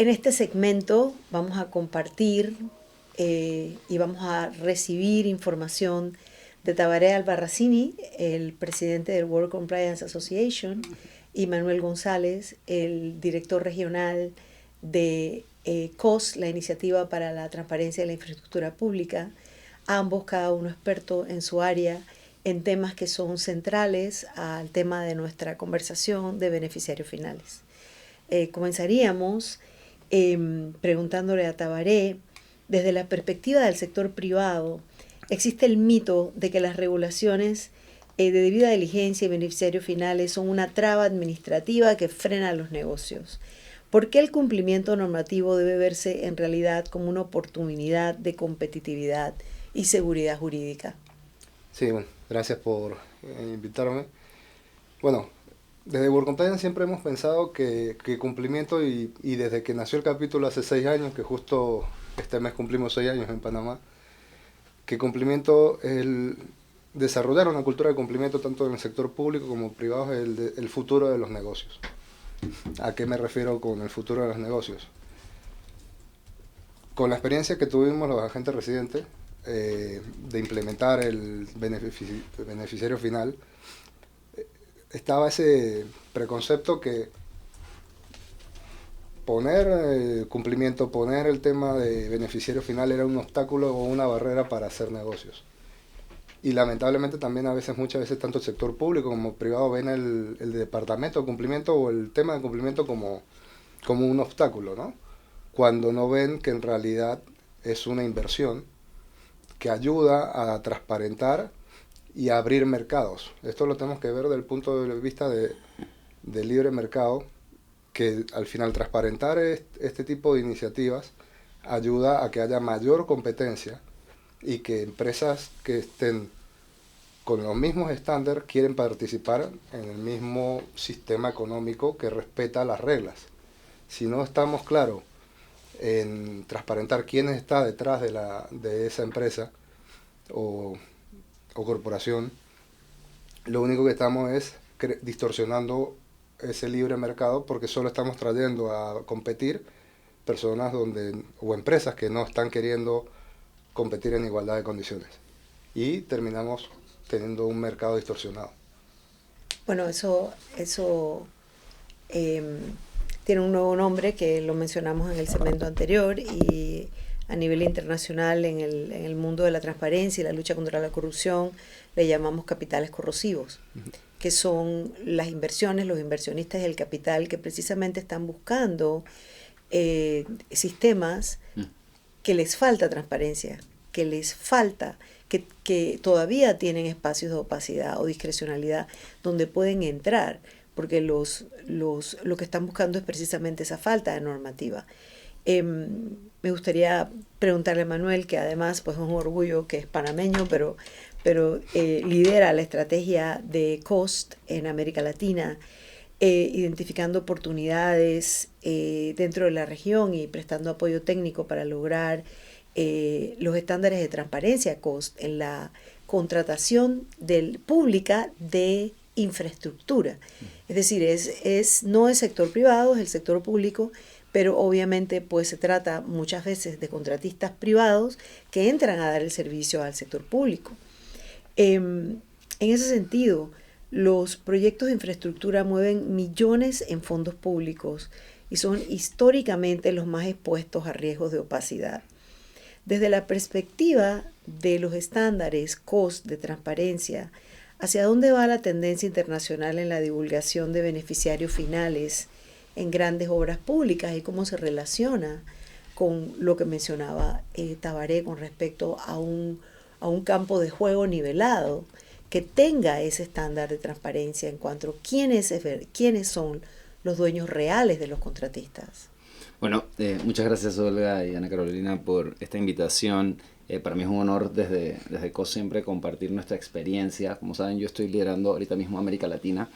En este segmento vamos a compartir y vamos a recibir información de Tabaré Albarracini, el presidente del World Compliance Association, y Manuel González, el director regional de COS, la Iniciativa para la Transparencia de la Infraestructura Pública, ambos cada uno experto en su área en temas que son centrales al tema de nuestra conversación de beneficiarios finales. Comenzaríamos preguntándole a Tabaré, desde la perspectiva del sector privado, existe el mito de que las regulaciones de debida diligencia y beneficiarios finales son una traba administrativa que frena los negocios. ¿Por qué el cumplimiento normativo debe verse en realidad como una oportunidad de competitividad y seguridad jurídica? Sí, bueno, gracias por invitarme. Bueno, desde World Compliance siempre hemos pensado que cumplimiento, y desde que nació el capítulo hace 6 años, que justo este mes cumplimos 6 años en Panamá, que cumplimiento, desarrollar una cultura de cumplimiento tanto en el sector público como privado es el futuro de los negocios. ¿A qué me refiero con el futuro de los negocios? Con la experiencia que tuvimos los agentes residentes de implementar el beneficiario final, estaba ese preconcepto que poner cumplimiento, poner el tema de beneficiario final era un obstáculo o una barrera para hacer negocios. Y lamentablemente también muchas veces tanto el sector público como privado ven el departamento de cumplimiento o el tema de cumplimiento como un obstáculo, ¿no? Cuando no ven que en realidad es una inversión que ayuda a transparentar y a abrir mercados. Esto lo tenemos que ver desde el punto de vista de libre mercado, que al final transparentar este tipo de iniciativas ayuda a que haya mayor competencia y que empresas que estén con los mismos estándares quieren participar en el mismo sistema económico que respeta las reglas. Si no estamos claros en transparentar quién está detrás de esa empresa o corporación, lo único que estamos es distorsionando ese libre mercado, porque solo estamos trayendo a competir personas o empresas que no están queriendo competir en igualdad de condiciones, y terminamos teniendo un mercado distorsionado. Bueno, eso tiene un nuevo nombre que lo mencionamos en el segmento anterior, y a nivel internacional en el mundo de la transparencia y la lucha contra la corrupción le llamamos capitales corrosivos, que son las inversiones, los inversionistas y el capital que precisamente están buscando sistemas que les falta transparencia, que les falta, que todavía tienen espacios de opacidad o discrecionalidad donde pueden entrar, porque lo que están buscando es precisamente esa falta de normativa. Me gustaría preguntarle a Manuel, que además pues, es un orgullo que es panameño, pero lidera la estrategia de COST en América Latina, identificando oportunidades dentro de la región y prestando apoyo técnico para lograr los estándares de transparencia COST en la contratación pública de infraestructura. Es decir, no es sector privado, es el sector público, pero obviamente pues se trata muchas veces de contratistas privados que entran a dar el servicio al sector público. En ese sentido, los proyectos de infraestructura mueven millones en fondos públicos y son históricamente los más expuestos a riesgos de opacidad. Desde la perspectiva de los estándares COST de transparencia, ¿hacia dónde va la tendencia internacional en la divulgación de beneficiarios finales en grandes obras públicas y cómo se relaciona con lo que mencionaba Tabaré con respecto a un campo de juego nivelado que tenga ese estándar de transparencia en cuanto a quiénes son los dueños reales de los contratistas? Bueno, muchas gracias Olga y Ana Carolina por esta invitación. Para mí es un honor desde COS siempre compartir nuestra experiencia. Como saben, yo estoy liderando ahorita mismo América Latina.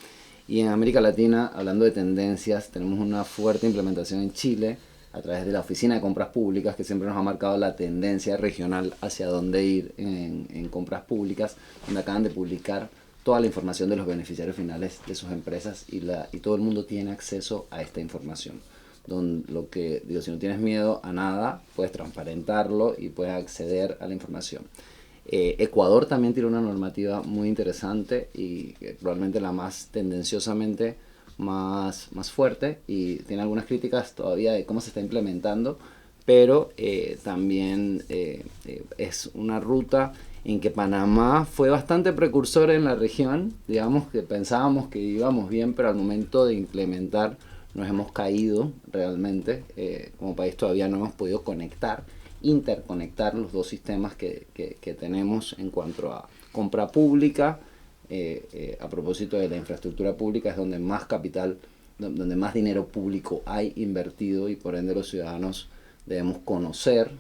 Y en América Latina, hablando de tendencias, tenemos una fuerte implementación en Chile a través de la Oficina de Compras Públicas, que siempre nos ha marcado la tendencia regional hacia dónde ir en compras públicas, donde acaban de publicar toda la información de los beneficiarios finales de sus empresas y todo el mundo tiene acceso a esta información. digo, si no tienes miedo a nada, puedes transparentarlo y puedes acceder a la información. Ecuador también tiene una normativa muy interesante y probablemente la más tendenciosamente más fuerte, y tiene algunas críticas todavía de cómo se está implementando, pero también es una ruta en que Panamá fue bastante precursor en la región. Digamos que pensábamos que íbamos bien, pero al momento de implementar nos hemos caído realmente. Como país todavía no hemos podido interconectar los dos sistemas que tenemos en cuanto a compra pública. A propósito de la infraestructura pública, es donde más capital, donde más dinero público hay invertido, y por ende los ciudadanos debemos conocer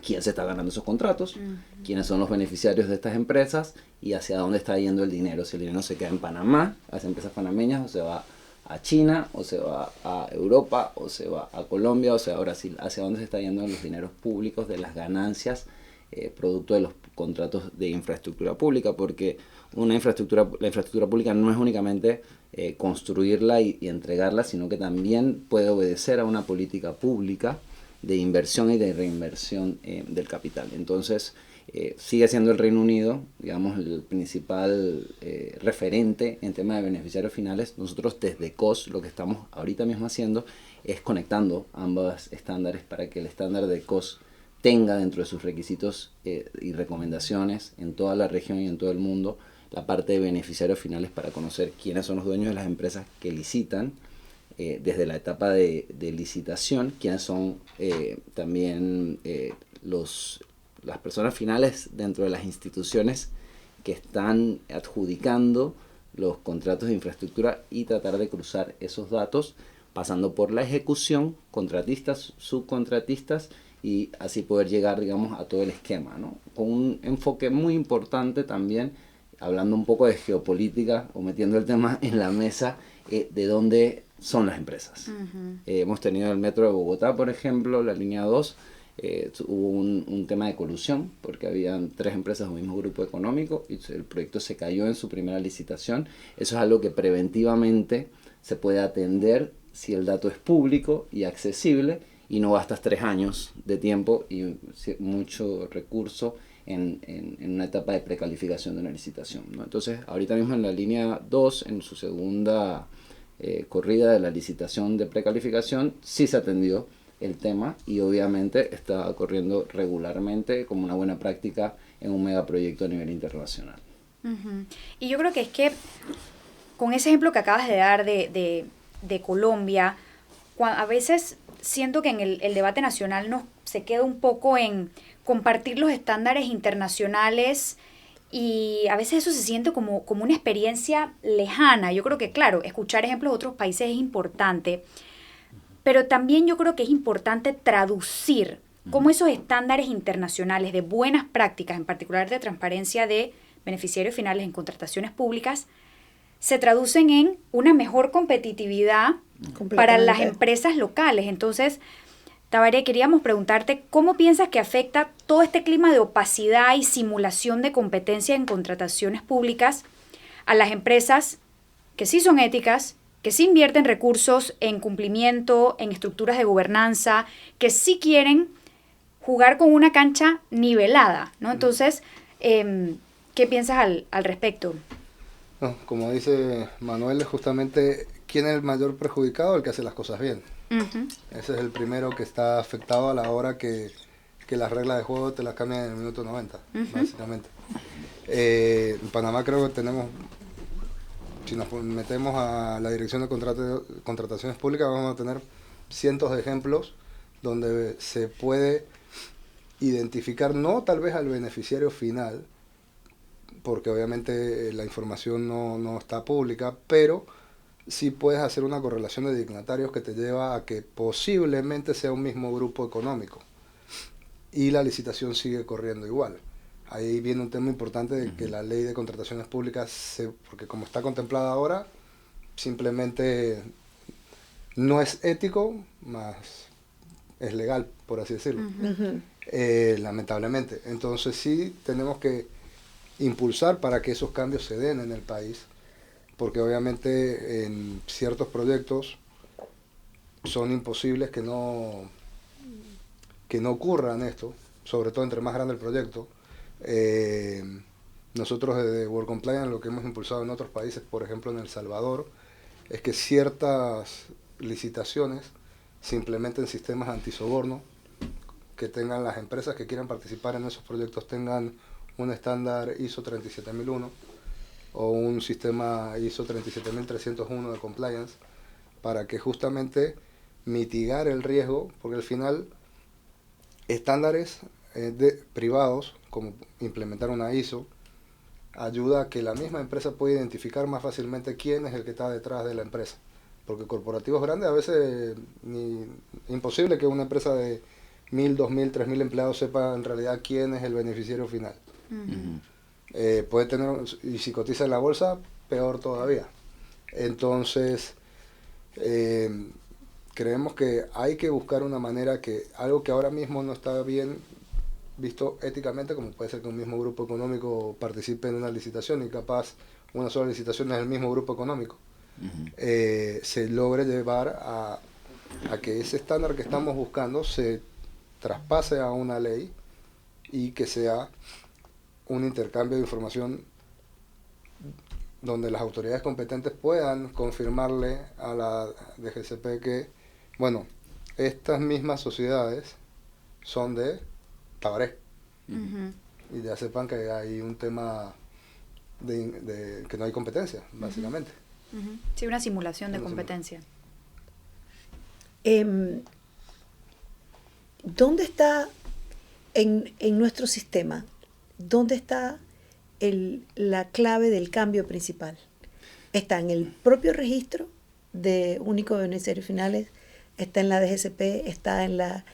quién se está ganando esos contratos, quiénes son los beneficiarios de estas empresas y hacia dónde está yendo el dinero. Si el dinero se queda en Panamá, a las empresas panameñas, o se va a China, o se va a Europa, o se va a Colombia, o se va a Brasil, hacia dónde se está yendo los dineros públicos de las ganancias producto de los contratos de infraestructura pública, porque la infraestructura pública no es únicamente construirla y entregarla, sino que también puede obedecer a una política pública de inversión y de reinversión del capital. Entonces, sigue siendo el Reino Unido, digamos, el principal referente en tema de beneficiarios finales. Nosotros desde COS lo que estamos ahorita mismo haciendo es conectando ambos estándares para que el estándar de COS tenga dentro de sus requisitos y recomendaciones en toda la región y en todo el mundo la parte de beneficiarios finales, para conocer quiénes son los dueños de las empresas que licitan, desde la etapa de licitación, quiénes son también las personas finales dentro de las instituciones que están adjudicando los contratos de infraestructura, y tratar de cruzar esos datos pasando por la ejecución, contratistas, subcontratistas, y así poder llegar, digamos, a todo el esquema, ¿no? Con un enfoque muy importante también, hablando un poco de geopolítica o metiendo el tema en la mesa, de dónde son las empresas. Hemos tenido el metro de Bogotá, por ejemplo, la línea 2, hubo un tema de colusión, porque habían 3 empresas del mismo grupo económico y el proyecto se cayó en su primera licitación. Eso es algo que preventivamente se puede atender si el dato es público y accesible, y no gastas 3 años de tiempo y mucho recurso en una etapa de precalificación de una licitación, ¿no? Entonces, ahorita mismo en la línea 2, en su segunda corrida de la licitación de precalificación, sí se atendió el tema, y obviamente está corriendo regularmente como una buena práctica en un megaproyecto a nivel internacional. Y yo creo que es que con ese ejemplo que acabas de dar de Colombia, a veces siento que en el debate nacional se queda un poco en compartir los estándares internacionales, y a veces eso se siente como una experiencia lejana. Yo creo que, claro, escuchar ejemplos de otros países es importante, pero también yo creo que es importante traducir cómo esos estándares internacionales de buenas prácticas, en particular de transparencia de beneficiarios finales en contrataciones públicas, se traducen en una mejor competitividad para las empresas locales. Entonces, Tabaré, queríamos preguntarte, ¿cómo piensas que afecta todo este clima de opacidad y simulación de competencia en contrataciones públicas a las empresas que sí son éticas, que sí invierten recursos en cumplimiento, en estructuras de gobernanza, que sí quieren jugar con una cancha nivelada, ¿no? Entonces, ¿qué piensas al respecto? No, como dice Manuel, justamente, ¿quién es el mayor perjudicado? El que hace las cosas bien. Ese es el primero que está afectado a la hora que las reglas de juego te las cambian en el minuto 90, básicamente. En Panamá creo que tenemos, si nos metemos a la Dirección de Contrataciones Públicas, vamos a tener cientos de ejemplos donde se puede identificar, no tal vez al beneficiario final, porque obviamente la información no está pública, pero sí puedes hacer una correlación de dignatarios que te lleva a que posiblemente sea un mismo grupo económico, y la licitación sigue corriendo igual. Ahí viene un tema importante de que la ley de contrataciones públicas, porque como está contemplada ahora, simplemente no es ético, más es legal, por así decirlo. Lamentablemente. Entonces sí tenemos que impulsar para que esos cambios se den en el país, porque obviamente en ciertos proyectos son imposibles que no ocurran esto, sobre todo entre más grande el proyecto. Nosotros desde World Compliance lo que hemos impulsado en otros países, por ejemplo en El Salvador, es que ciertas licitaciones se implementen sistemas antisoborno, que tengan las empresas que quieran participar en esos proyectos tengan un estándar ISO 37001 o un sistema ISO 37301 de compliance, para que justamente mitigar el riesgo, porque al final estándares privados, como implementar una ISO, ayuda a que la misma empresa pueda identificar más fácilmente quién es el que está detrás de la empresa. Porque corporativos grandes a veces imposible que una empresa de 1.000, 2.000, 3.000 empleados sepa en realidad quién es el beneficiario final. Puede tener, y si cotiza en la bolsa, peor todavía. Entonces, creemos que hay que buscar una manera que, algo que ahora mismo no está bien visto éticamente, como puede ser que un mismo grupo económico participe en una licitación y capaz una sola licitación es el mismo grupo económico, se logre llevar a que ese estándar que estamos buscando se traspase a una ley y que sea un intercambio de información donde las autoridades competentes puedan confirmarle a la DGCP que, bueno, estas mismas sociedades son de Tabaré. Y ya sepan que hay un tema de que no hay competencia, básicamente. Sí, una simulación de competencia. ¿Dónde está en nuestro sistema, dónde está la clave del cambio principal? ¿Está en el propio registro de único beneficiarios finales? ¿Está en la DGCP? ¿Está en la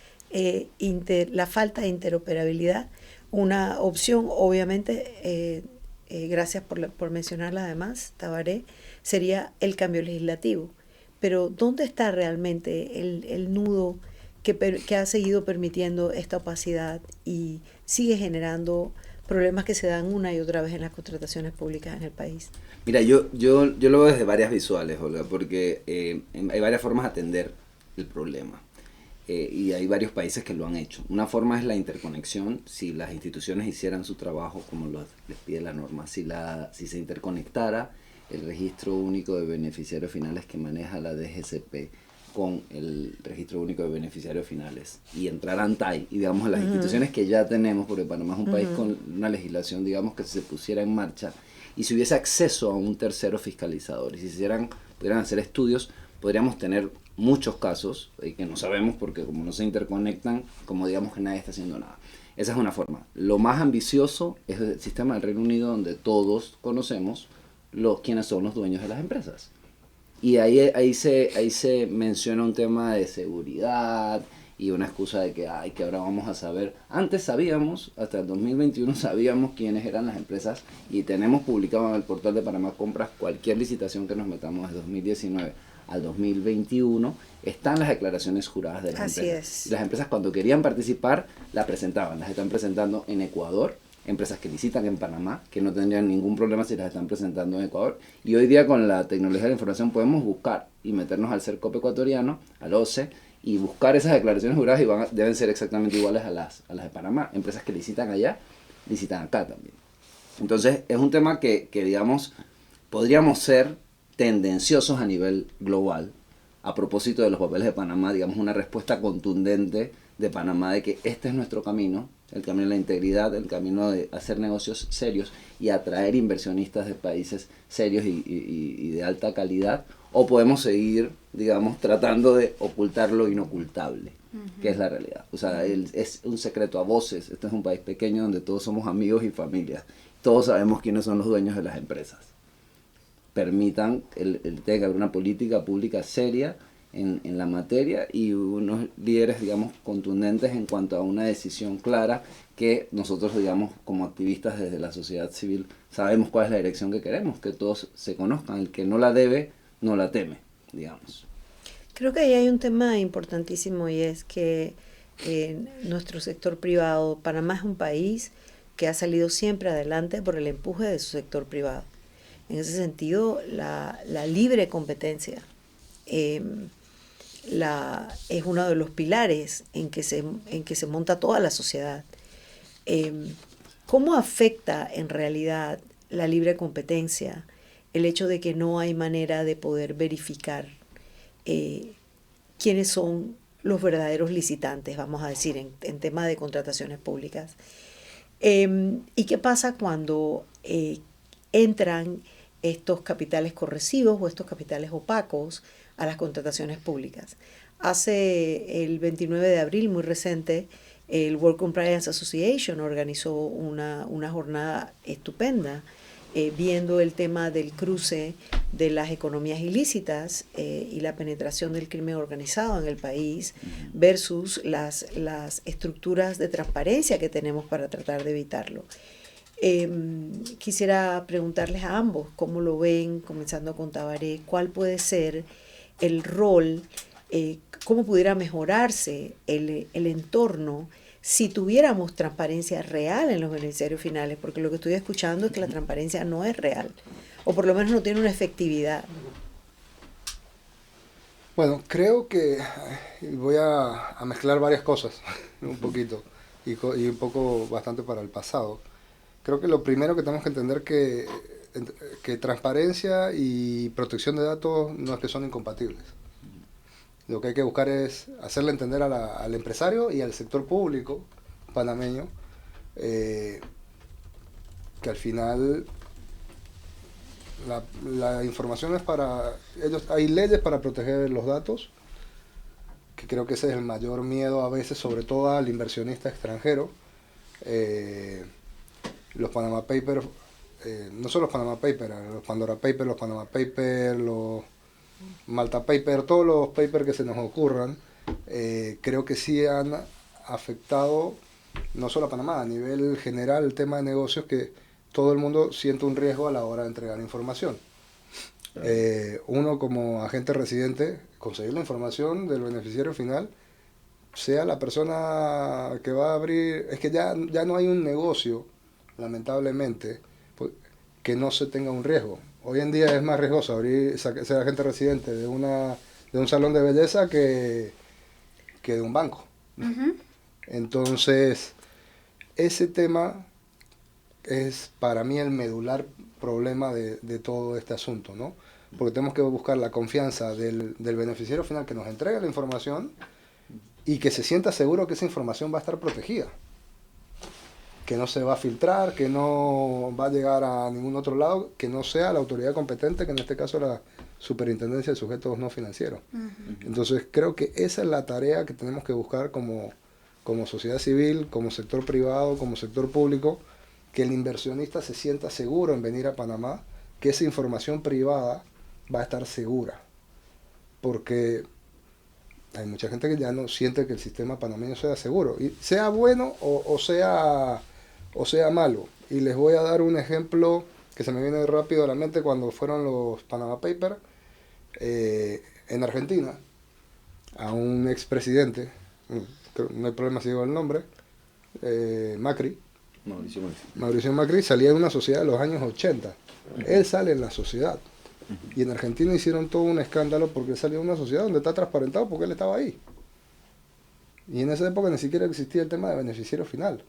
falta de interoperabilidad? Una opción, obviamente, gracias por mencionarla además, Tabaré, sería el cambio legislativo. Pero ¿dónde está realmente el nudo que ha seguido permitiendo esta opacidad y sigue generando problemas que se dan una y otra vez en las contrataciones públicas en el país? Mira, yo lo veo desde varias visuales, Olga, porque hay varias formas de atender el problema. Y hay varios países que lo han hecho. Una forma es la interconexión. Si las instituciones hicieran su trabajo como les pide la norma, si se interconectara el registro único de beneficiarios finales que maneja la DGCP con el registro único de beneficiarios finales y entraran TAI y digamos las instituciones que ya tenemos, porque Panamá es un país con una legislación, digamos, que se pusiera en marcha y si hubiese acceso a un tercero fiscalizador y si pudieran hacer estudios, podríamos tener muchos casos que no sabemos porque como no se interconectan, como digamos que nadie está haciendo nada. Esa es una forma. Lo más ambicioso es el sistema del Reino Unido, donde todos conocemos quiénes son los dueños de las empresas. Y ahí se menciona un tema de seguridad y una excusa de que ahora vamos a saber. Antes sabíamos, hasta el 2021 sabíamos quiénes eran las empresas y tenemos publicado en el portal de Panamá Compras cualquier licitación que nos metamos de 2019 al 2021, están las declaraciones juradas de las empresas. Las empresas cuando querían participar la presentaban, las están presentando en Ecuador, empresas que licitan en Panamá, que no tendrían ningún problema si las están presentando en Ecuador. Y hoy día con la tecnología de la información podemos buscar y meternos al CERCOP ecuatoriano, al OCE, y buscar esas declaraciones juradas y deben ser exactamente iguales a las de Panamá. Empresas que licitan allá, licitan acá también. Entonces es un tema que digamos, podríamos ser tendenciosos a nivel global. A propósito de los papeles de Panamá, digamos una respuesta contundente de Panamá de que este es nuestro camino, el camino de la integridad, el camino de hacer negocios serios y atraer inversionistas de países serios y de alta calidad, o podemos seguir, digamos, tratando de ocultar lo inocultable, que es la realidad. O sea, es un secreto a voces. Este es un país pequeño donde todos somos amigos y familias. Todos sabemos quiénes son los dueños de las empresas. Permitan, tiene que haber una política pública seria en la materia y unos líderes, digamos, contundentes en cuanto a una decisión clara que nosotros, digamos, como activistas desde la sociedad civil, sabemos cuál es la dirección que queremos, que todos se conozcan. El que no la debe, no la teme, digamos. Creo que ahí hay un tema importantísimo y es que nuestro sector privado, Panamá es un país que ha salido siempre adelante por el empuje de su sector privado. En ese sentido, la libre competencia es uno de los pilares en que se monta toda la sociedad. ¿Cómo afecta en realidad la libre competencia el hecho de que no hay manera de poder verificar quiénes son los verdaderos licitantes, vamos a decir, en tema de contrataciones públicas? ¿Y qué pasa cuando entran estos capitales corrosivos o estos capitales opacos a las contrataciones públicas? Hace el 29 de abril, muy reciente, el World Compliance Association organizó una jornada estupenda viendo el tema del cruce de las economías ilícitas y la penetración del crimen organizado en el país versus las estructuras de transparencia que tenemos para tratar de evitarlo. Quisiera preguntarles a ambos cómo lo ven, comenzando con Tabaré, cuál puede ser el rol, cómo pudiera mejorarse el entorno si tuviéramos transparencia real en los beneficiarios finales, porque lo que estoy escuchando es que la transparencia no es real, o por lo menos no tiene una efectividad. Bueno, creo que voy a mezclar varias cosas, un poquito, y un poco bastante para el pasado. Creo que lo primero que tenemos que entender que transparencia y protección de datos no es que son incompatibles. Lo que hay que buscar es hacerle entender al empresario y al sector público panameño que al final la información es para ellos. Hay leyes para proteger los datos, que creo que ese es el mayor miedo a veces, sobre todo al inversionista extranjero. Los Panama Papers, no solo los Panama Papers, los Pandora Papers, los Panama Papers, los Malta Papers, todos los papers que se nos ocurran, creo que sí han afectado no solo a Panamá, a nivel general el tema de negocios, que todo el mundo siente un riesgo a la hora de entregar información. Uno como agente residente, conseguir la información del beneficiario final, sea la persona que va a abrir, es que ya no hay un negocio, lamentablemente, que no se tenga un riesgo. Hoy en día es más riesgoso ser agente residente de un salón de belleza que de un banco. Uh-huh. Entonces, ese tema es para mí el medular problema de todo este asunto, ¿no? Porque tenemos que buscar la confianza del beneficiario final que nos entrega la información y que se sienta seguro que esa información va a estar protegida, que no se va a filtrar, que no va a llegar a ningún otro lado, que no sea la autoridad competente, que en este caso es la Superintendencia de Sujetos No Financieros. Uh-huh. Entonces creo que esa es la tarea que tenemos que buscar como sociedad civil, como sector privado, como sector público, que el inversionista se sienta seguro en venir a Panamá, que esa información privada va a estar segura. Porque hay mucha gente que ya no siente que el sistema panameño sea seguro, y sea bueno o sea malo. Y les voy a dar un ejemplo que se me viene rápido a la mente cuando fueron los Panama Papers en Argentina, a un expresidente, no hay problema si digo el nombre, Mauricio Macri salía de una sociedad de los años 80. Uh-huh. Él sale en la sociedad. Uh-huh. Y en Argentina hicieron todo un escándalo porque él salió de una sociedad donde está transparentado porque él estaba ahí. Y en esa época ni siquiera existía el tema de beneficiario final.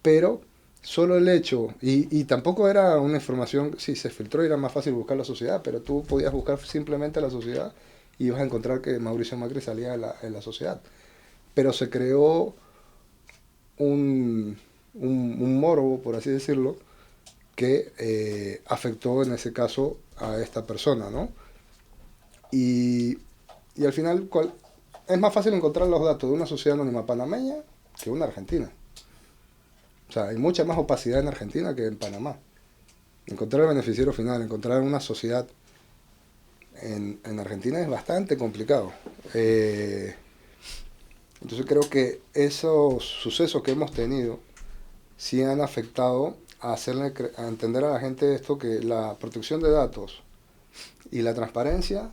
Pero solo el hecho, y tampoco era una información, sí, se filtró y era más fácil buscar la sociedad, pero tú podías buscar simplemente la sociedad y ibas a encontrar que Mauricio Macri salía de la sociedad. Pero se creó un morbo, por así decirlo, que afectó en ese caso a esta persona, ¿no? Y al final es más fácil encontrar los datos de una sociedad anónima panameña que una argentina. O sea, hay mucha más opacidad en Argentina que en Panamá. Encontrar el beneficiario final, encontrar una sociedad en Argentina es bastante complicado. Entonces creo que esos sucesos que hemos tenido sí han afectado a entender a la gente esto, que la protección de datos y la transparencia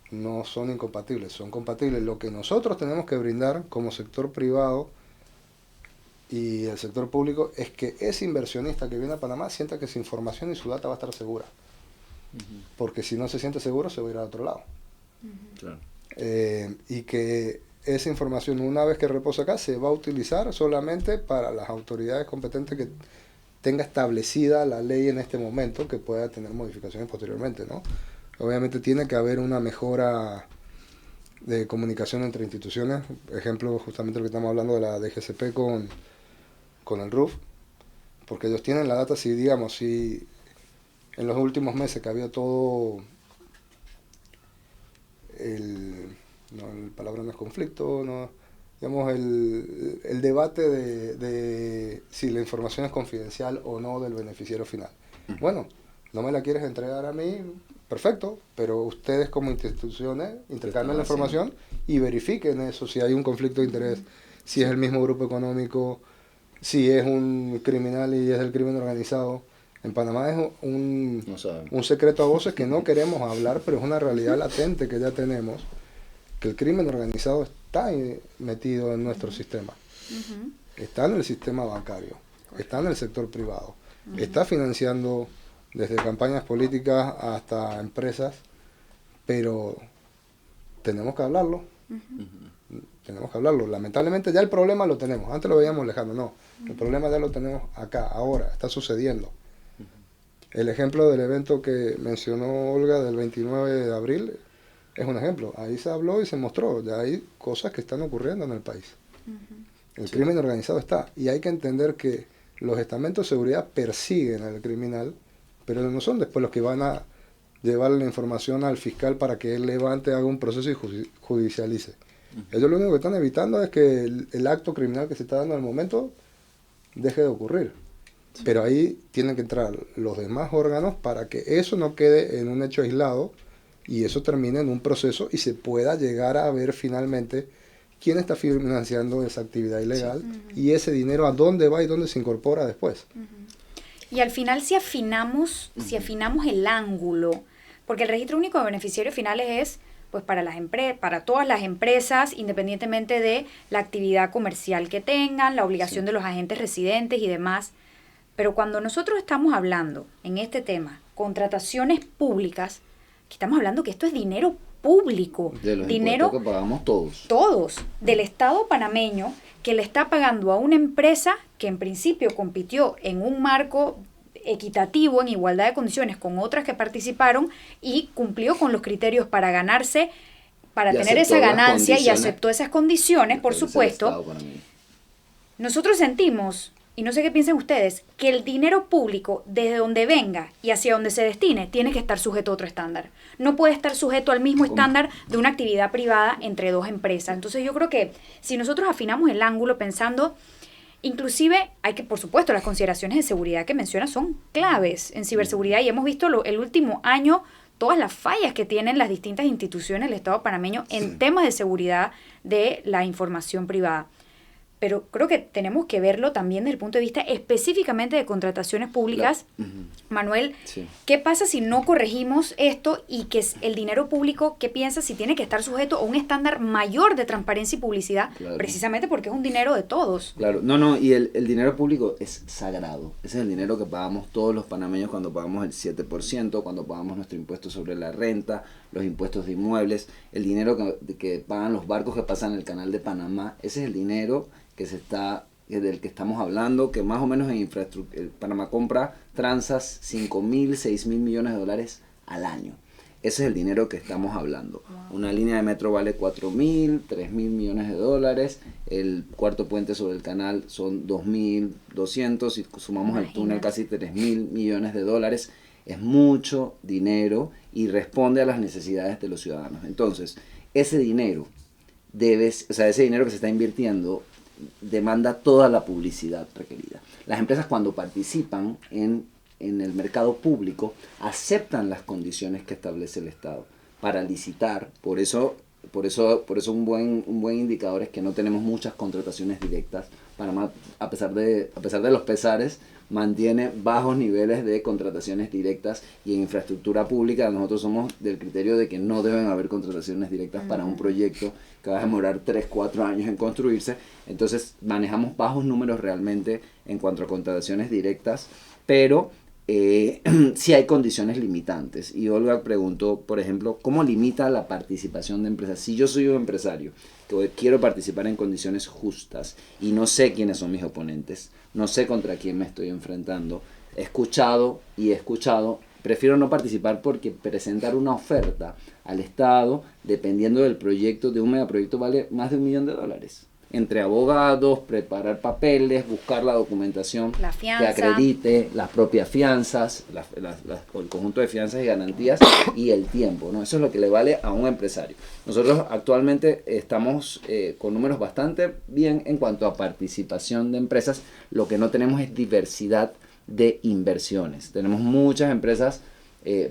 no son incompatibles, son compatibles. Lo que nosotros tenemos que brindar como sector privado y el sector público es que ese inversionista que viene a Panamá sienta que su información y su data va a estar segura. Uh-huh. Porque si no se siente seguro, se va a ir a otro lado. Uh-huh. Claro. y que esa información, una vez que reposa acá, se va a utilizar solamente para las autoridades competentes que tenga establecida la ley en este momento, que pueda tener modificaciones posteriormente, ¿no? Obviamente tiene que haber una mejora de comunicación entre instituciones, ejemplo justamente lo que estamos hablando de la DGCP con el RUF, porque ellos tienen la data. Si digamos, si en los últimos meses que había todo el palabra no es conflicto, no, digamos el debate de si la información es confidencial o no del beneficiario final. Bueno, no me la quieres entregar a mí, perfecto, pero ustedes como instituciones intercambien la información y verifiquen eso, si hay un conflicto de interés, si es el mismo grupo económico, si es un criminal y es del crimen organizado. En Panamá es un secreto a voces que no queremos hablar, pero es una realidad latente que ya tenemos, que el crimen organizado está metido en nuestro sistema. Está en el sistema bancario, está en el sector privado, está financiando desde campañas políticas hasta empresas, pero tenemos que hablarlo. Tenemos que hablarlo. Lamentablemente ya el problema lo tenemos. Antes lo veíamos lejano, no. El problema ya lo tenemos acá, ahora, está sucediendo. El ejemplo del evento que mencionó Olga del 29 de abril es un ejemplo. Ahí se habló y se mostró. Ya hay cosas que están ocurriendo en el país. El crimen organizado está. Y hay que entender que los estamentos de seguridad persiguen al criminal, pero no son después los que van a llevar la información al fiscal para que él levante, haga un proceso y judicialice. Ellos lo único que están evitando es que el acto criminal que se está dando en el momento deje de ocurrir. Pero ahí tienen que entrar los demás órganos para que eso no quede en un hecho aislado y eso termine en un proceso y se pueda llegar a ver finalmente quién está financiando esa actividad ilegal y ese dinero a dónde va y dónde se incorpora después. Y al final si afinamos el ángulo, porque el registro único de beneficiarios finales es pues para todas las empresas, independientemente de la actividad comercial que tengan, la obligación de los agentes residentes y demás. Pero cuando nosotros estamos hablando en este tema, contrataciones públicas, que estamos hablando que esto es dinero público. De los dinero impuestos que pagamos todos. Todos, del Estado panameño, que le está pagando a una empresa que en principio compitió en un marco equitativo, en igualdad de condiciones con otras que participaron y cumplió con los criterios para ganarse, para tener esa ganancia y aceptó esas condiciones, por supuesto. Nosotros sentimos, y no sé qué piensan ustedes, que el dinero público, desde donde venga y hacia donde se destine, tiene que estar sujeto a otro estándar. No puede estar sujeto al mismo estándar de una actividad privada entre dos empresas. Entonces yo creo que si nosotros afinamos el ángulo pensando, inclusive hay que, por supuesto, las consideraciones de seguridad que mencionas son claves en ciberseguridad y hemos visto el último año todas las fallas que tienen las distintas instituciones del Estado panameño en temas de seguridad de la información privada. Pero creo que tenemos que verlo también desde el punto de vista específicamente de contrataciones públicas. Manuel, ¿qué pasa si no corregimos esto y que el dinero público, qué piensas si tiene que estar sujeto a un estándar mayor de transparencia y publicidad? Claro. Precisamente porque es un dinero de todos. Claro, no, y el dinero público es sagrado. Ese es el dinero que pagamos todos los panameños cuando pagamos el 7%, cuando pagamos nuestro impuesto sobre la renta, los impuestos de inmuebles, el dinero que pagan los barcos que pasan el canal de Panamá. Ese es el dinero del que estamos hablando, que más o menos en infraestructura, Panamá compra tranzas 5.000, 6.000 millones de dólares al año. Ese es el dinero que estamos hablando. Wow. Una línea de metro vale 4.000, 3.000 millones de dólares. El cuarto puente sobre el canal son 2.200 y sumamos el túnel casi 3.000 millones de dólares. Es mucho dinero y responde a las necesidades de los ciudadanos. Entonces, ese dinero ese dinero que se está invirtiendo demanda toda la publicidad requerida. Las empresas cuando participan en el mercado público aceptan las condiciones que establece el Estado para licitar. Por eso un buen indicador es que no tenemos muchas contrataciones directas. Panamá, a pesar de los pesares, mantiene bajos niveles de contrataciones directas y en infraestructura pública nosotros somos del criterio de que no deben haber contrataciones directas para un proyecto que va a demorar 3-4 años en construirse. Entonces manejamos bajos números realmente en cuanto a contrataciones directas, pero sí hay condiciones limitantes. Y Olga preguntó, por ejemplo, ¿cómo limita la participación de empresas? Si yo soy un empresario que quiero participar en condiciones justas y no sé quiénes son mis oponentes, no sé contra quién me estoy enfrentando, he escuchado, prefiero no participar porque presentar una oferta al Estado, dependiendo del proyecto, de un megaproyecto, vale más de $1 millón. Entre abogados, preparar papeles, buscar la documentación La que fianza. acredite, las propias fianzas, el conjunto de fianzas y garantías y el tiempo, ¿no? Eso es lo que le vale a un empresario. Nosotros actualmente estamos con números bastante bien en cuanto a participación de empresas. Lo que no tenemos es diversidad de inversiones. Tenemos muchas empresas,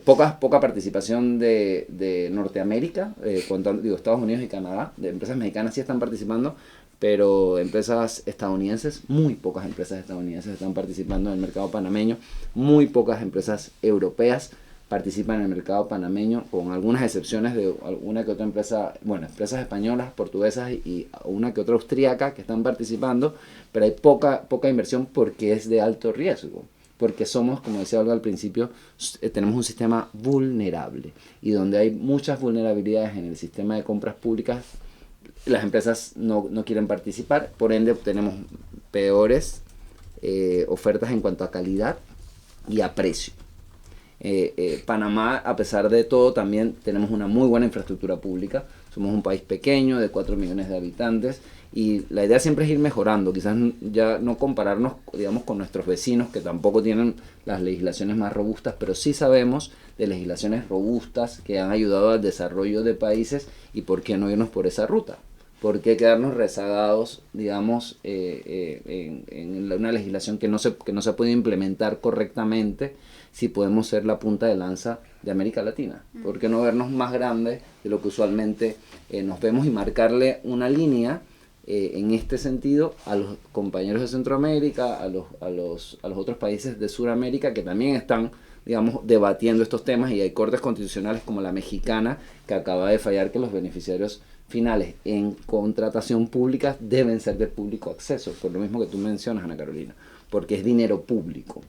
poca participación de Norteamérica, Estados Unidos y Canadá. De empresas mexicanas sí están participando, pero empresas estadounidenses, muy pocas empresas estadounidenses están participando en el mercado panameño, muy pocas empresas europeas participan en el mercado panameño, con algunas excepciones de alguna que otra empresa, bueno, empresas españolas, portuguesas y una que otra austríaca que están participando, pero hay poca inversión porque es de alto riesgo, porque somos, como decía Olga al principio, tenemos un sistema vulnerable, y donde hay muchas vulnerabilidades en el sistema de compras públicas, las empresas no quieren participar, por ende tenemos peores ofertas en cuanto a calidad y a precio. Panamá, a pesar de todo, también tenemos una muy buena infraestructura pública. Somos un país pequeño de 4 millones de habitantes y la idea siempre es ir mejorando, quizás ya no compararnos, digamos, con nuestros vecinos que tampoco tienen las legislaciones más robustas, pero sí sabemos de legislaciones robustas que han ayudado al desarrollo de países, y por qué no irnos por esa ruta. ¿Por qué quedarnos rezagados, digamos, en una legislación que no se puede implementar correctamente si podemos ser la punta de lanza de América Latina? ¿Por qué no vernos más grandes de lo que usualmente nos vemos y marcarle una línea en este sentido a los compañeros de Centroamérica, a los otros países de Sudamérica que también están, digamos, debatiendo estos temas, y hay cortes constitucionales como la mexicana que acaba de fallar que los beneficiarios finales en contratación pública deben ser de público acceso, por lo mismo que tú mencionas, Ana Carolina, porque es dinero público.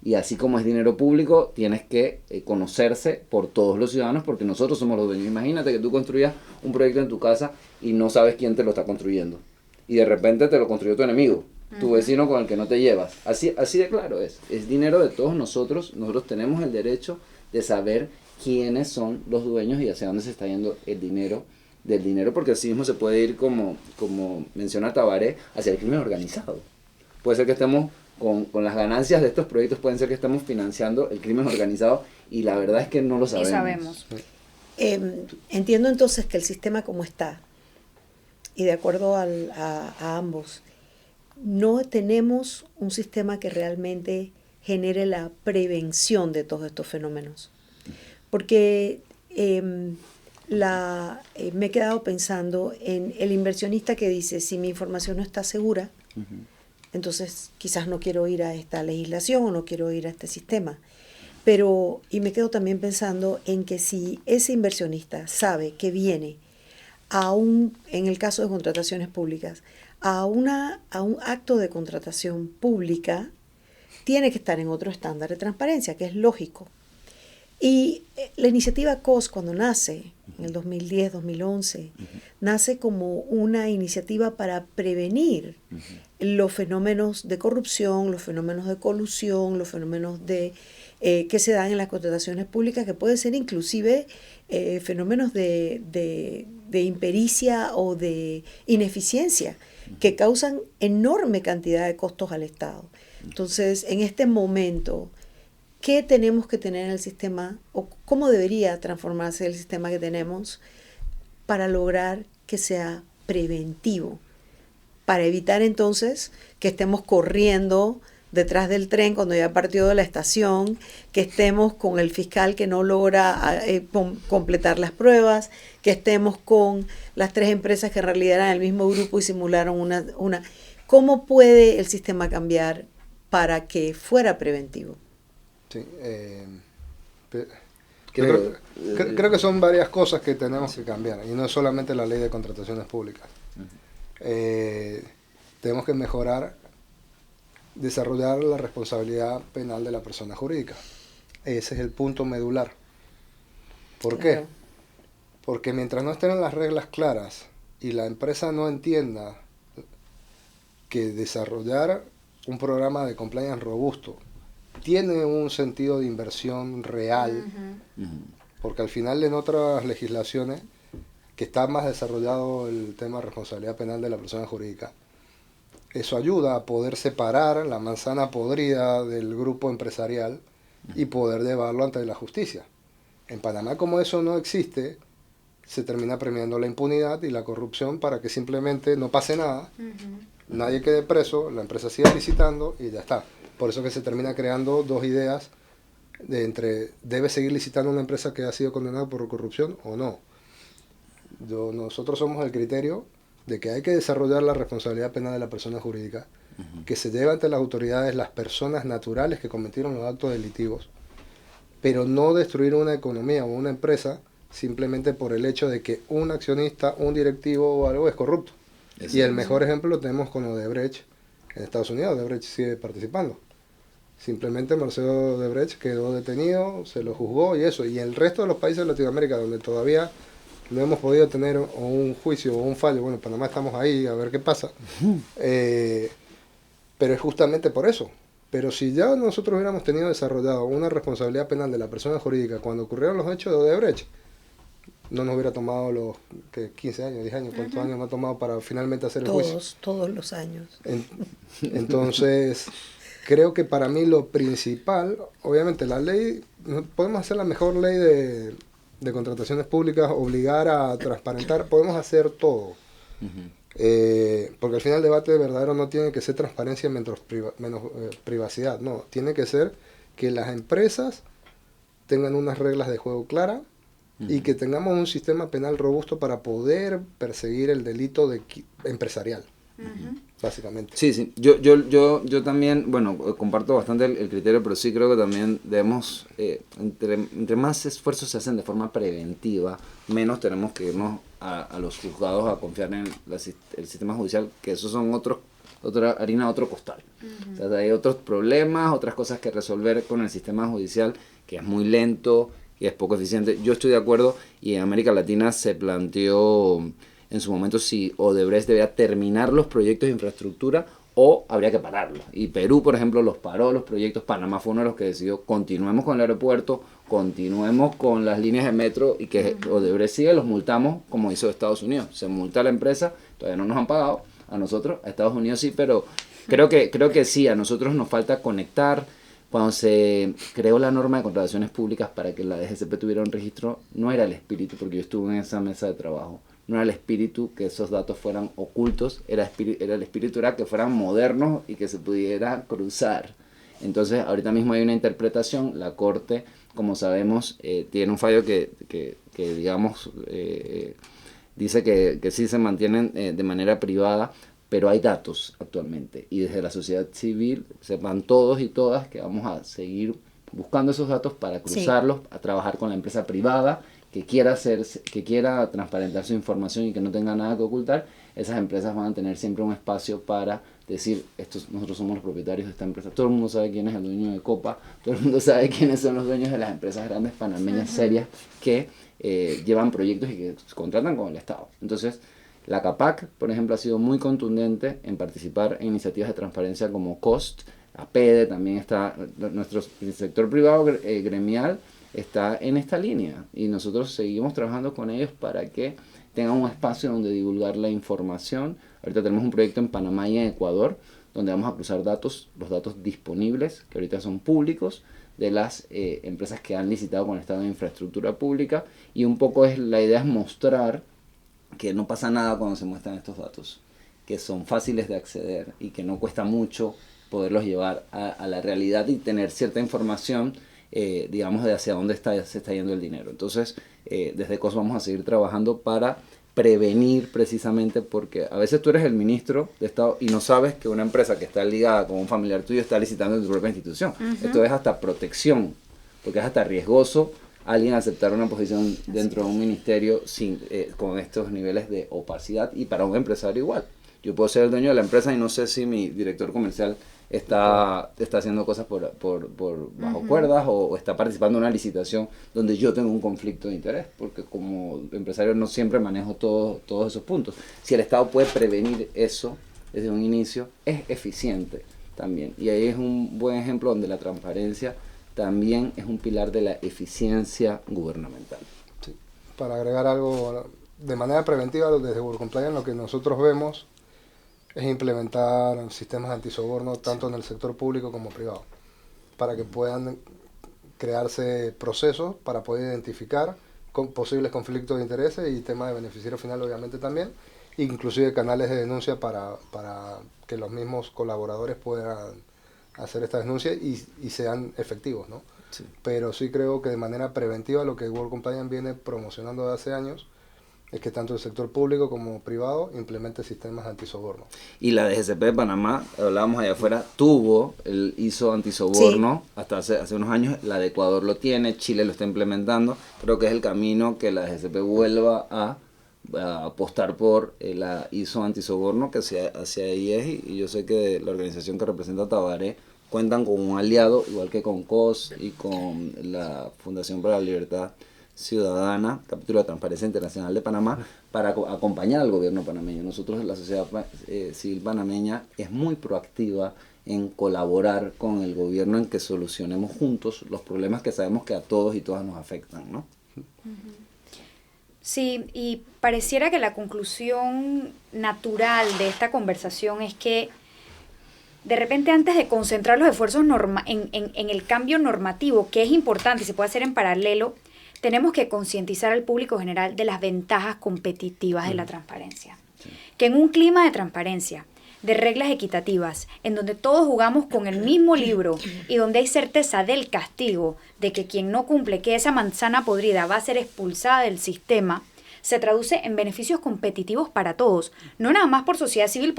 Y así como es dinero público, tienes que conocerse por todos los ciudadanos, porque nosotros somos los dueños. Imagínate que tú construyas un proyecto en tu casa y no sabes quién te lo está construyendo. Y de repente te lo construyó tu enemigo, tu vecino con el que no te llevas. Así de claro es. Es dinero de todos nosotros. Nosotros tenemos el derecho de saber quiénes son los dueños y hacia dónde se está yendo el dinero del dinero, porque así mismo se puede ir, como menciona Tabaré, hacia el crimen organizado. Puede ser que estemos con las ganancias de estos proyectos, pueden ser que estemos financiando el crimen organizado, y la verdad es que no lo sabemos. Y sabemos. Entiendo entonces que el sistema como está, y de acuerdo a ambos, no tenemos un sistema que realmente genere la prevención de todos estos fenómenos. Porque me he quedado pensando en el inversionista que dice, si mi información no está segura, entonces quizás no quiero ir a esta legislación o no quiero ir a este sistema. Y me quedo también pensando en que si ese inversionista sabe que viene en el caso de contrataciones públicas, a un acto de contratación pública, tiene que estar en otro estándar de transparencia, que es lógico. Y la iniciativa COS, cuando nace, en el 2010, 2011, nace como una iniciativa para prevenir los fenómenos de corrupción, los fenómenos de colusión, los fenómenos que se dan en las contrataciones públicas, que pueden ser inclusive fenómenos de impericia o de ineficiencia, que causan enorme cantidad de costos al Estado. Entonces, en este momento, ¿qué tenemos que tener en el sistema, o cómo debería transformarse el sistema que tenemos para lograr que sea preventivo? Para evitar entonces que estemos corriendo detrás del tren cuando ya partió de la estación, que estemos con el fiscal que no logra completar las pruebas, que estemos con las 3 empresas que en realidad eran el mismo grupo y simularon una. ¿Cómo puede el sistema cambiar para que fuera preventivo? Sí, creo que son varias cosas que tenemos que cambiar, y no es solamente la ley de contrataciones públicas. Tenemos que mejorar desarrollar la responsabilidad penal de la persona jurídica. Ese es el punto medular. ¿Por Claro. qué? Porque mientras no estén las reglas claras y la empresa no entienda que desarrollar un programa de compliance robusto tiene un sentido de inversión real, porque al final en otras legislaciones que está más desarrollado el tema de responsabilidad penal de la persona jurídica, eso ayuda a poder separar la manzana podrida del grupo empresarial y poder llevarlo ante la justicia. En Panamá, como eso no existe, se termina premiando la impunidad y la corrupción para que simplemente no pase nada, nadie quede preso, la empresa siga licitando y ya está. Por eso que se termina creando dos ideas de entre debe seguir licitando una empresa que ha sido condenada por corrupción o no. Nosotros somos el criterio de que hay que desarrollar la responsabilidad penal de la persona jurídica, que se lleve ante las autoridades las personas naturales que cometieron los actos delictivos, pero no destruir una economía o una empresa simplemente por el hecho de que un accionista, un directivo o algo es corrupto. Exacto. Y el mejor ejemplo lo tenemos con Odebrecht en Estados Unidos. Odebrecht sigue participando. Simplemente Marcelo Odebrecht quedó detenido, se lo juzgó y eso. Y el resto de los países de Latinoamérica donde todavía no hemos podido tener o un juicio o un fallo, bueno, en Panamá estamos ahí a ver qué pasa, pero es justamente por eso. Pero si ya nosotros hubiéramos tenido desarrollado una responsabilidad penal de la persona jurídica cuando ocurrieron los hechos de Odebrecht, no nos hubiera tomado los 15 años, 10 años, ¿cuántos años nos ha tomado para finalmente hacer el juicio? Todos los años. Entonces, creo que para mí lo principal, obviamente la ley, podemos hacer la mejor ley de contrataciones públicas, obligar a transparentar, podemos hacer todo. Porque al final el debate verdadero no tiene que ser transparencia menos privacidad, no, tiene que ser que las empresas tengan unas reglas de juego claras y que tengamos un sistema penal robusto para poder perseguir el delito empresarial, básicamente. Sí, sí. Yo también, bueno, comparto bastante el criterio, pero sí creo que también debemos, entre más esfuerzos se hacen de forma preventiva, menos tenemos que irnos a los juzgados a confiar en el sistema judicial, que esos son otra harina, otro costal. O sea, hay otros problemas, otras cosas que resolver con el sistema judicial, que es muy lento y es poco eficiente. Yo estoy de acuerdo, y en América Latina se planteó en su momento si Odebrecht debía terminar los proyectos de infraestructura o habría que pararlos. Y Perú, por ejemplo, los paró los proyectos. Panamá fue uno de los que decidió continuemos con el aeropuerto, continuemos con las líneas de metro y que Odebrecht siga, los multamos como hizo Estados Unidos. Se multa a la empresa, todavía no nos han pagado, a nosotros, a Estados Unidos sí, pero creo que sí, a nosotros nos falta conectar. Cuando se creó la norma de contrataciones públicas para que la DGCP tuviera un registro, no era el espíritu, porque yo estuve en esa mesa de trabajo, no era el espíritu que esos datos fueran ocultos, el espíritu era que fueran modernos y que se pudiera cruzar. Entonces, ahorita mismo hay una interpretación, la Corte, como sabemos, tiene un fallo que digamos, dice que sí se mantienen de manera privada, pero hay datos actualmente, y desde la sociedad civil sepan todos y todas que vamos a seguir buscando esos datos para cruzarlos, a trabajar con la empresa privada que quiera transparentar su información y que no tenga nada que ocultar. Esas empresas van a tener siempre un espacio para decir, nosotros somos los propietarios de esta empresa. Todo el mundo sabe quién es el dueño de Copa, todo el mundo sabe quiénes son los dueños de las empresas grandes panameñas serias que llevan proyectos y que contratan con el Estado. Entonces, la CAPAC, por ejemplo, ha sido muy contundente en participar en iniciativas de transparencia como COST, APEDE, también está, nuestro sector privado gremial está en esta línea y nosotros seguimos trabajando con ellos para que tengan un espacio donde divulgar la información. Ahorita tenemos un proyecto en Panamá y en Ecuador donde vamos a cruzar los datos disponibles, que ahorita son públicos, de las empresas que han licitado con el Estado de infraestructura pública, y un poco la idea es mostrar que no pasa nada cuando se muestran estos datos, que son fáciles de acceder y que no cuesta mucho poderlos llevar a la realidad y tener cierta información, digamos, de hacia dónde se está yendo el dinero. Entonces, desde COS vamos a seguir trabajando para prevenir precisamente, porque a veces tú eres el ministro de Estado y no sabes que una empresa que está ligada con un familiar tuyo está licitando en tu propia institución. Esto es hasta protección, porque es hasta riesgoso alguien aceptar una posición dentro de un ministerio con estos niveles de opacidad, y para un empresario igual. Yo puedo ser el dueño de la empresa y no sé si mi director comercial está haciendo cosas por bajo cuerdas o está participando en una licitación donde yo tengo un conflicto de interés, porque como empresario no siempre manejo todos esos puntos. Si el Estado puede prevenir eso desde un inicio, es eficiente también. Y ahí es un buen ejemplo donde la transparencia también es un pilar de la eficiencia gubernamental. Sí. Para agregar algo, de manera preventiva, desde World Compliance lo que nosotros vemos es implementar sistemas antisoborno tanto en el sector público como privado, para que puedan crearse procesos para poder identificar posibles conflictos de intereses y temas de beneficiario final obviamente también, inclusive canales de denuncia para que los mismos colaboradores puedan hacer esta denuncia y sean efectivos, ¿no? Sí. Pero sí creo que de manera preventiva lo que World Compliance viene promocionando desde hace años es que tanto el sector público como privado implemente sistemas antisoborno. Y la DGCP de Panamá, hablábamos allá afuera, tuvo el ISO antisoborno hasta hace unos años, la de Ecuador lo tiene, Chile lo está implementando, creo que es el camino que la DGCP vuelva a apostar por la ISO antisoborno, que hacia ahí es, y yo sé que la organización que representa a Tabaré cuentan con un aliado, igual que con COS y con la Fundación para la Libertad Ciudadana, capítulo de Transparencia Internacional de Panamá, para acompañar al gobierno panameño. Nosotros, la sociedad civil panameña, es muy proactiva en colaborar con el gobierno en que solucionemos juntos los problemas que sabemos que a todos y todas nos afectan, ¿no? Sí, y pareciera que la conclusión natural de esta conversación es que de repente antes de concentrar los esfuerzos en el cambio normativo, que es importante y se puede hacer en paralelo, tenemos que concientizar al público general de las ventajas competitivas de la transparencia. Sí. Que en un clima de transparencia, de reglas equitativas, en donde todos jugamos con el mismo libro y donde hay certeza del castigo, de que quien no cumple, que esa manzana podrida va a ser expulsada del sistema, se traduce en beneficios competitivos para todos, no nada más por sociedad civil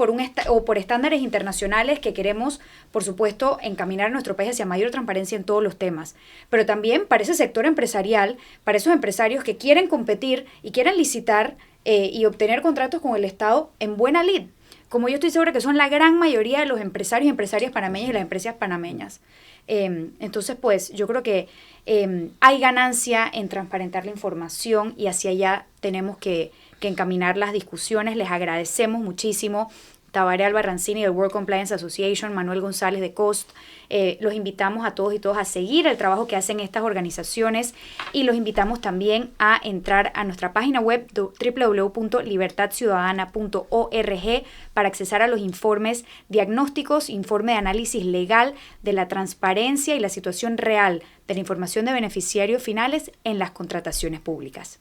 o por estándares internacionales que queremos, por supuesto, encaminar a nuestro país hacia mayor transparencia en todos los temas, pero también para ese sector empresarial, para esos empresarios que quieren competir y quieren licitar y obtener contratos con el Estado en buena lid, como yo estoy segura que son la gran mayoría de los empresarios y empresarias panameñas y las empresas panameñas. Entonces, pues, yo creo que hay ganancia en transparentar la información y hacia allá tenemos que encaminar las discusiones. Les agradecemos muchísimo. Tabaré Albarrancini del World Compliance Association, Manuel González de COST. Los invitamos a todos y todas a seguir el trabajo que hacen estas organizaciones y los invitamos también a entrar a nuestra página web www.libertadciudadana.org para accesar a los informes diagnósticos, informe de análisis legal de la transparencia y la situación real de la información de beneficiarios finales en las contrataciones públicas.